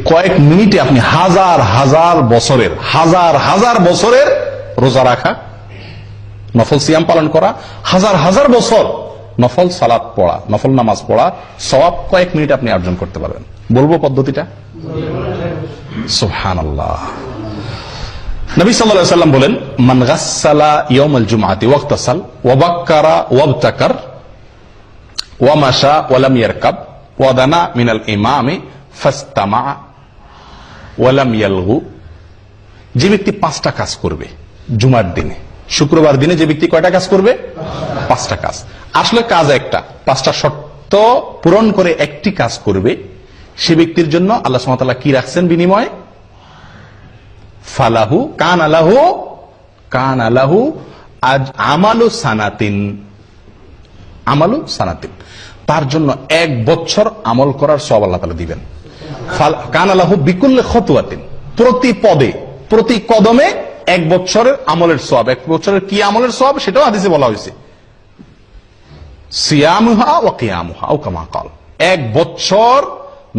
কয়েক মিনিটে আপনি হাজার হাজার বছরের রোজা রাখা, নফল সিয়াম পালন করা, হাজার হাজার বছর নফল সালাত পড়া, নফল নামাজ পড়া সওয়াব কয়েক মিনিট আপনি অর্জন করতে পারবেন। বলবো পদ্ধতিটা? সুবহানাল্লাহ। নবী সাল্লাল্লাহু আলাইহি ওয়াসাল্লাম বলেন, মান গাসসালা ইয়াউমাল জুমআতি ওয়াক্তাসাল ওয়া বাক্কারা ওয়াবতাকার ওয়া মাশা ওয়া লাম ইয়ারকাব ওয়া দানা মিনাল ইমামি ফাস্তামা ওয়া লাম ইয়ালগু। যে ব্যক্তি 5টা কাজ করবে জুমার দিনে, শুক্রবার দিনে যে ব্যক্তি কয়টা কাজ করবে? 5টা কাজ। আসলে কাজ একটা, 5টা শর্ত পূরণ করে একটি কাজ করবে, সে ব্যক্তির জন্য আল্লাহ সুবহানাহু ওয়া তাআলা কি রাখছেন বিনিময়? ফালাহু কান আলাহু আজ আমালু সানাতিন, আমালু সানাতিন, তার জন্য 1 বছর আমল করার সওয়াব আল্লাহ তাআলা দিবেন। কান আলাহু বিকুল্লি খতওয়াতিন, প্রতি পদে প্রতি কদমে 1 বছরের আমলের সওয়াব। 1 বছরের কি আমলের সওয়াব সেটাও হাদিসে বলা হয়েছে, সিয়ামুহা ওয়া কিয়ামুহা আও কামা ক্বাল। 1 বছর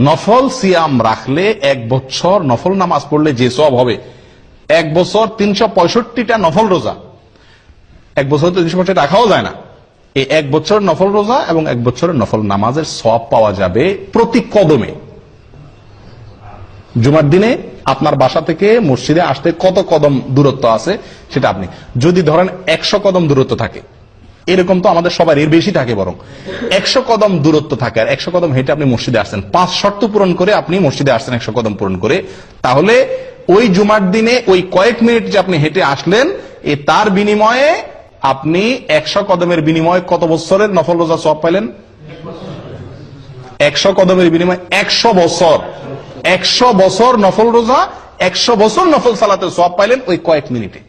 নফল সিয়াম রাখলে, 1 বছর নফল নামাজ পড়লে যে সওয়াব হবে, 1 বছর 365টা নফল রোজা, 1 বছর তো 365 রাখাও যায় না, এই 1 বছর নফল রোজা এবং 1 বছরের নফল নামাজের সওয়াব পাওয়া যাবে প্রতি কদমে। জুমার দিনে আপনার বাসা থেকে মসজিদে আসতে কত কদম দূরত্ব আছে সেটা আপনি যদি ধরেন 100 কদম দূরত্ব থাকে, এরকম তো আমাদের সবার এর বেশি থাকে, বরং 100 কদম দূরত্ব থাকে, আর 100 কদম হেঁটে আপনি মসজিদে আসছেন, 5 শর্ত পূরণ করে আপনি মসজিদে আসছেন 100 কদম পূরণ করে, তাহলে ওই জুমার দিনে ওই কয়েক মিনিট যে আপনি হেঁটে আসলেন, তার বিনিময়ে আপনি 100 কদমের বিনিময়ে কত বছরের নফল রোজা সওয়াব পাইলেন? 100 কদমের বিনিময়ে 100 বছর, 100 বছর নফল রোজা, 100 বছর নফল সালাতের সওয়াব পাইলেন ওই কয়েক মিনিটে।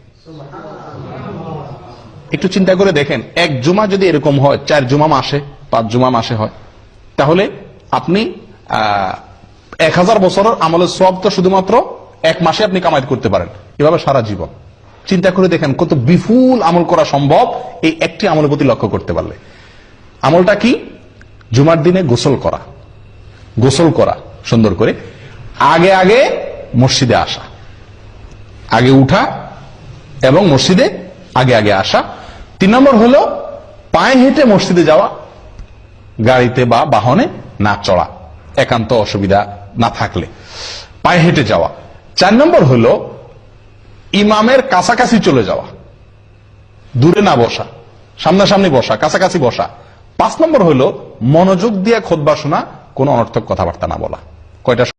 একটু চিন্তা করে দেখেন, 1 জুমা যদি এরকম হয়, 4 জুমা মাসে, 5 জুমা মাসে হয়, তাহলে আপনি 1000 বছরের আমলের সওয়াব তো শুধুমাত্র 1 মাসে আপনি কামাই করতে পারেন, এভাবে সারা জীবন। চিন্তা করে দেখেন কত বিপুল আমল করা সম্ভব এই একটি আমলের প্রতি লক্ষ্য করতে পারলে। আমলটা কি? জুমার দিনে গোসল করা সুন্দর করে, আগে আগে মসজিদে আসা, আগে উঠা এবং মসজিদে আগে আগে আসা। 3 নম্বর হলো পায়ে হেঁটে মসজিদে যাওয়া, গাড়িতে বা বাহনে না চড়া, একান্ত অসুবিধা না থাকলে পায়ে হেঁটে যাওয়া। 4 নম্বর হলো ইমামের কাছাকাছি চলে যাওয়া, দূরে না বসা, সামনাসামনি বসা, কাছাকাছি বসা। 5 নম্বর হলো মনোযোগ দিয়ে খুতবা শোনা, কোনো অনর্থক কথাবার্তা না বলা। কয়টা?